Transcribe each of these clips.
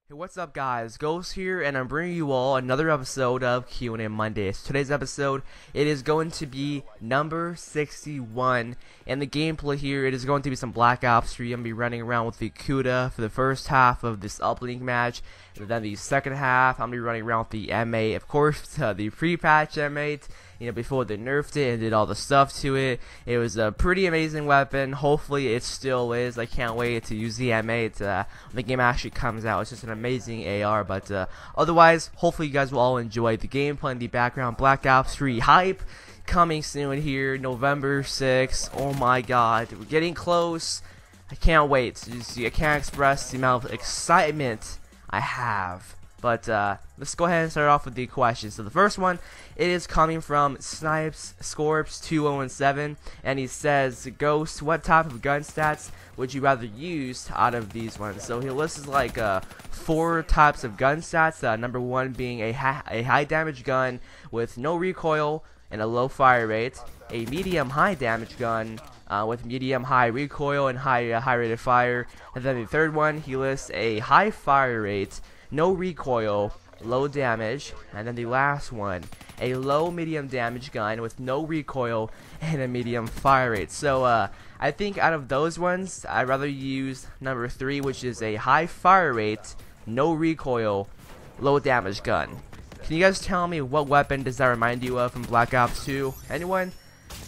Hey, what's up guys? Ghost here, and I'm bringing you all another episode of Q&A Mondays. Today's episode, it is going to be number 61, and the gameplay here, it is going to be some Black Ops 3. I'm going to be running around with the Cuda for the first half of this uplink match, and then the second half, I'm going to be running around with the M8, of course, the pre-patch M8. You know, before they nerfed it and did all the stuff to it. It was a pretty amazing weapon. Hopefully it still is. I can't wait to use the M8 when the game actually comes out. It's just an amazing AR, but otherwise, hopefully you guys will all enjoy the gameplay in the background. Black Ops 3 hype coming soon here, November 6th. Oh my god, we're getting close. I can't wait. I can't express the amount of excitement I have. But let's go ahead and start off with the questions. So the first one, it is coming from Snipes Scorps 2017, and he says, Ghost, what type of gun stats would you rather use out of these ones? So he lists like 4 types of gun stats. Number 1 being a high damage gun with no recoil and a low fire rate, a medium high damage gun with medium high recoil and high rate of fire, and then the third one, he lists a high fire rate, no recoil, low damage, and then the last one, a low medium damage gun with no recoil and a medium fire rate. So I think out of those ones, I'd rather use number 3, which is a high fire rate, no recoil, low damage gun. Can you guys tell me what weapon does that remind you of from Black Ops 2? Anyone?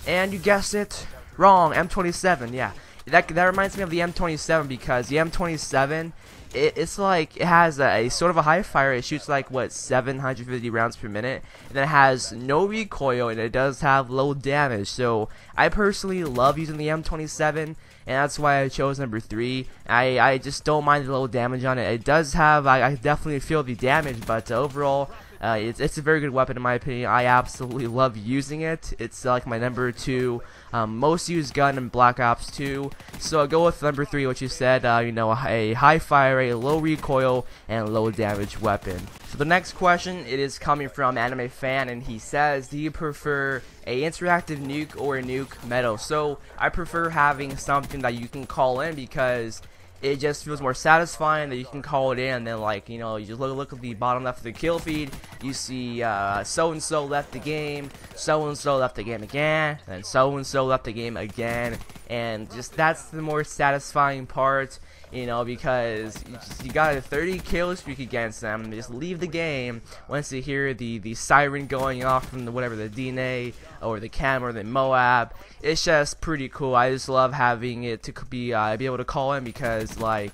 And you guessed it wrong, M27. Yeah, that reminds me of the M27 because the M27, it's like it has a sort of a high fire. It shoots like what 750 rounds per minute, and then it has no recoil, and it does have low damage. So I personally love using the M27, and that's why I chose number 3. I just don't mind the low damage on it. It does have, I definitely feel the damage, but overall it's a very good weapon in my opinion. I absolutely love using it. It's like my number 2 most used gun in Black Ops 2. So I'll go with number 3, which you said, you know, a high fire rate, low recoil, and low damage weapon. So the next question, it is coming from Anime Fan, and he says, do you prefer a interactive nuke or a nuke metal? So I prefer having something that you can call in because it just feels more satisfying that you can call it in, and then, like, you know, you just look at the bottom left of the kill feed, you see so and so left the game, so and so left the game again, and so left the game again, and just that's the more satisfying part, you know, because you got a 30 kill streak against them, and they just leave the game once you hear the siren going off from the the or the Cam or the Moab. It's just pretty cool. I just love having it to be able to call in because like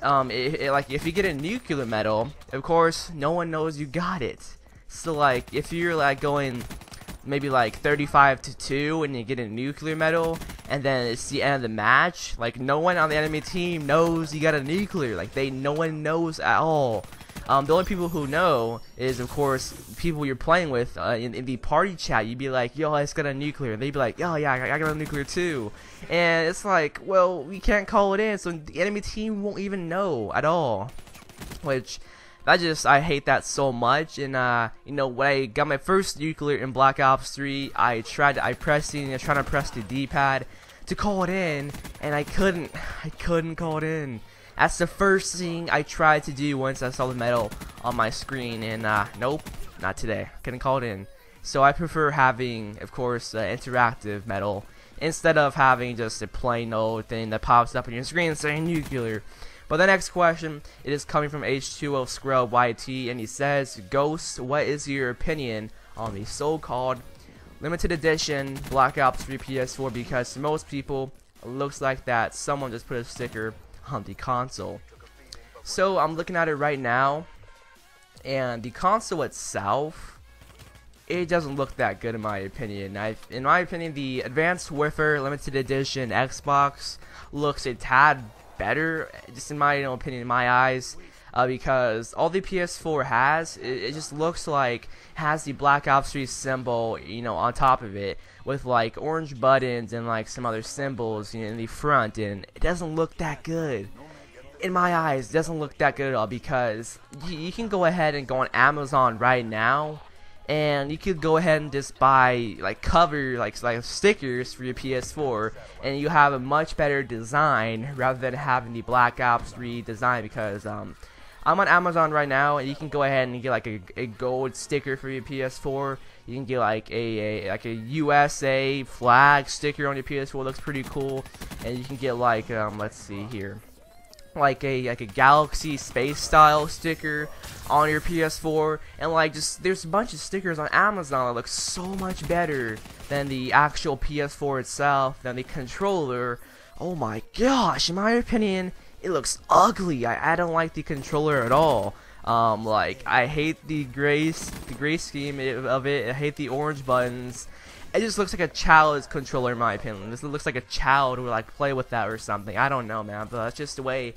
like if you get a nuclear medal, of course no one knows you got it. So like if you're like going maybe like 35-2 and you get a nuclear medal, and then it's the end of the match, like no one on the enemy team knows you got a nuclear. Like no one knows at all. The only people who know is, of course, people you're playing with in the party chat. You'd be like, yo, I just got a nuclear. And they'd be like, oh, yeah, I got a nuclear too. And it's like, well, we can't call it in, so the enemy team won't even know at all. Which, I hate that so much. And, you know, when I got my first nuclear in Black Ops 3, I was trying to press the D-pad to call it in, and I couldn't call it in. That's the first thing I tried to do once I saw the medal on my screen, and nope, not today. Couldn't call it in. So I prefer having, of course, an interactive medal instead of having just a plain old thing that pops up on your screen saying nuclear. But the next question, it is coming from H2O Scrub YT, and he says, Ghost, what is your opinion on the so-called limited edition Black Ops 3 PS4? Because to most people, it looks like that someone just put a sticker on the console. So I'm looking at it right now, and the console itself, it doesn't look that good in my opinion. In my opinion, the Advanced Warfare Limited Edition Xbox looks a tad better, just in my opinion, in my eyes, because all the PS4 has, it just looks like has the Black Ops 3 symbol, you know, on top of it, with like orange buttons and like some other symbols, you know, in the front, and it doesn't look that good. In my eyes, it doesn't look that good at all, because you can go ahead and go on Amazon right now, and you could go ahead and just buy like like stickers for your PS4, and you have a much better design rather than having the Black Ops 3 design, because I'm on Amazon right now, and you can go ahead and get like a gold sticker for your PS4. You can get like a USA flag sticker on your PS4. Looks pretty cool. And you can get like let's see here, like a Galaxy Space style sticker on your PS4, and like just there's a bunch of stickers on Amazon that look so much better than the actual PS4 itself, than the controller. Oh my gosh, in my opinion, it looks ugly. I don't like the controller at all. Like I hate the gray scheme of it. I hate the orange buttons. It just looks like a child's controller in my opinion. This looks like a child would like play with that or something. I don't know, man, but that's just the way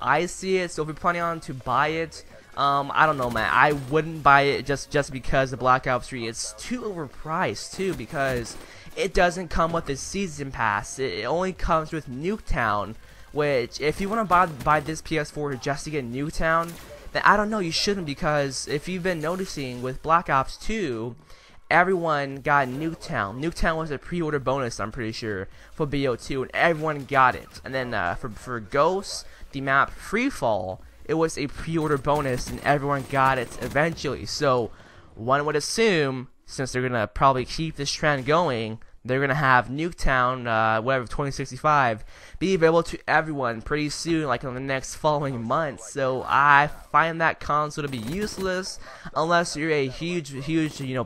I see it. So if you're planning on to buy it, I don't know, man. I wouldn't buy it just because the Black Ops 3. It's too overpriced too, because it doesn't come with the season pass. It only comes with Nuketown, which if you want to buy this PS4 just to get Nuketown, then I don't know, you shouldn't, because if you've been noticing with Black Ops 2, everyone got Nuketown. Nuketown was a pre-order bonus, I'm pretty sure, for BO2, and everyone got it. And then for Ghost, the map Freefall, it was a pre-order bonus, and everyone got it eventually. So one would assume, since they're gonna probably keep this trend going, they're gonna have Nuketown, whatever, 2065, be available to everyone pretty soon, like in the next following months. So I find that console to be useless unless you're a huge,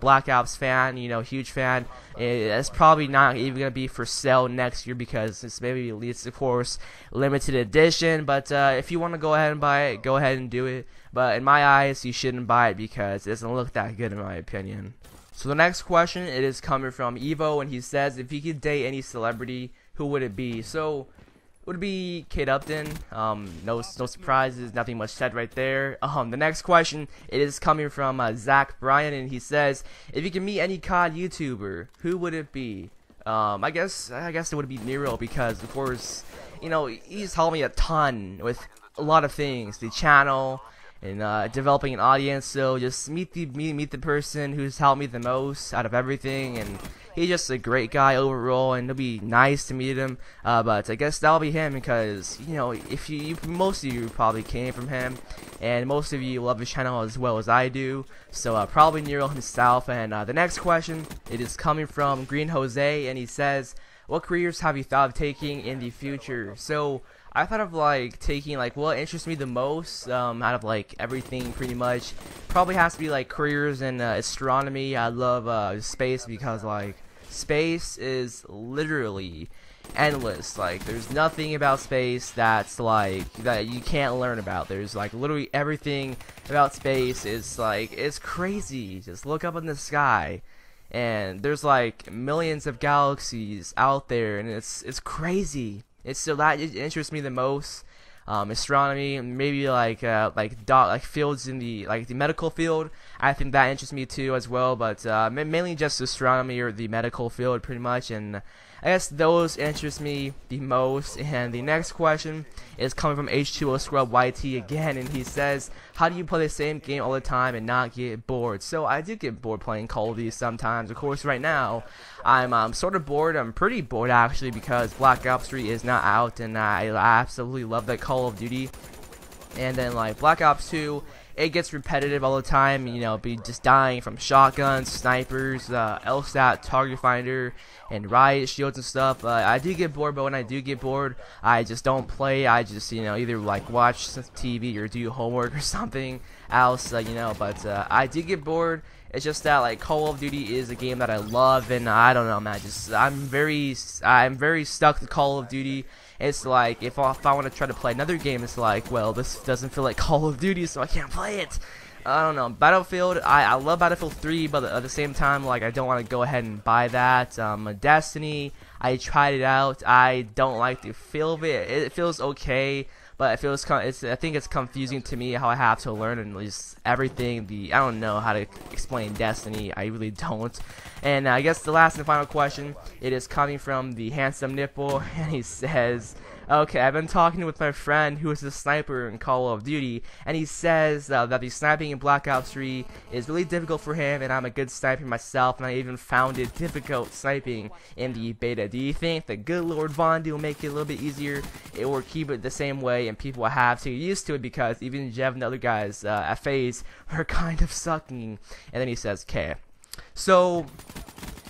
Black Ops fan, huge fan. It's probably not even gonna be for sale next year because it's maybe at least, of course, limited edition. But if you want to go ahead and buy it, go ahead and do it. But in my eyes, you shouldn't buy it because it doesn't look that good in my opinion. So the next question, it is coming from Evo, and he says, if you could date any celebrity, who would it be? So, would it be Kate Upton? No surprises, nothing much said right there. The next question, it is coming from Zach Bryan, and he says, if you can meet any COD YouTuber, who would it be? I guess it would be Nero, because of course, he's helped me a ton with a lot of things, the channel, and developing an audience. So just meet the person who's helped me the most out of everything, and he's just a great guy overall, and it'll be nice to meet him. But I guess that'll be him, because if most of you probably came from him, and most of you love his channel as well as I do. So probably Nero himself. And the next question, it is coming from Green Jose, and he says, what careers have you thought of taking in the future? So I thought of like taking like what interests me the most out of like everything pretty much. Probably has to be like careers in astronomy. I love space, because like space is literally endless. Like there's nothing about space that's like that you can't learn about. There's like literally everything about space is like, it's crazy. Just look up in the sky, and there's like millions of galaxies out there, and it's crazy. It's so that it interests me the most. Astronomy, maybe like fields in the medical field. I think that interests me too as well, but mainly just astronomy or the medical field pretty much. And I guess those interest me the most. And the next question is coming from H2O Scrub YT again, and he says, how do you play the same game all the time and not get bored? So I do get bored playing Call of Duty sometimes. Of course, right now I'm sort of bored. I'm pretty bored actually, because Black Ops 3 is not out, and I absolutely love that Call of Duty. And then like Black Ops 2, it gets repetitive all the time, be just dying from shotguns, snipers, LSAT, target finder, and riot shields and stuff. I do get bored, but when I do get bored, I just don't play. I just, either like watch some TV or do homework or something else, but I do get bored. It's just that like Call of Duty is a game that I love, and I don't know, man, I'm very stuck to Call of Duty. It's like if I want to try to play another game, it's like, well, this doesn't feel like Call of Duty, so I can't play it. I don't know. Battlefield, I love Battlefield 3, but at the same time, like, I don't want to go ahead and buy that. Destiny, I tried it out. I don't like the feel of it. It feels okay, but it feels I think it's confusing to me how I have to learn and just everything. I don't know how to explain Destiny. I really don't. And I guess the last and final question, it is coming from the Handsome Nipple, and he says, Okay, I've been talking with my friend who is a sniper in Call of Duty, and he says that the sniping in Black Ops 3 is really difficult for him, and I'm a good sniper myself, and I even found it difficult sniping in the beta. Do you think the good Lord Vondi will make it a little bit easier, or keep it the same way, and people will have to get used to it, because even Jeff and the other guys at FaZe are kind of sucking. And then he says, okay, so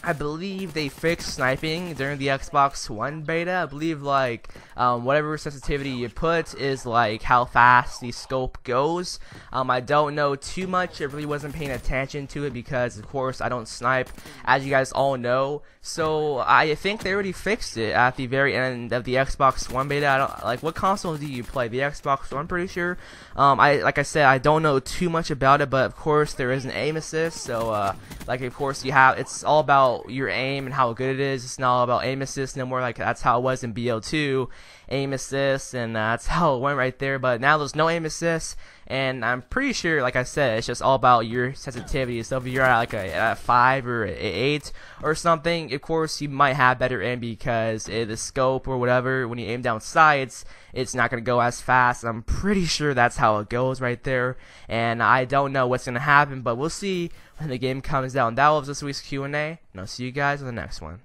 I believe they fixed sniping during the Xbox One beta. I believe like whatever sensitivity you put is like how fast the scope goes. I don't know too much. I really wasn't paying attention to it because of course I don't snipe, as you guys all know. So I think they already fixed it at the very end of the Xbox One beta. I don't like, what console do you play? The Xbox One, pretty sure. Like I said, I don't know too much about it, but of course there is an aim assist. So like of course you have, it's all about your aim and how good it is. It's not all about aim assist no more. Like that's how it was in BO2, aim assist, and that's how it went right there. But now there's no aim assist, and I'm pretty sure, like I said, it's just all about your sensitivity. So if you're at like a 5 or a 8 or something, of course you might have better aim because the scope or whatever, when you aim down sights, it's not going to go as fast. I'm pretty sure that's how it goes right there, and I don't know what's going to happen, but we'll see when the game comes out. And that was this week's Q&A, and I'll see you guys in the next one.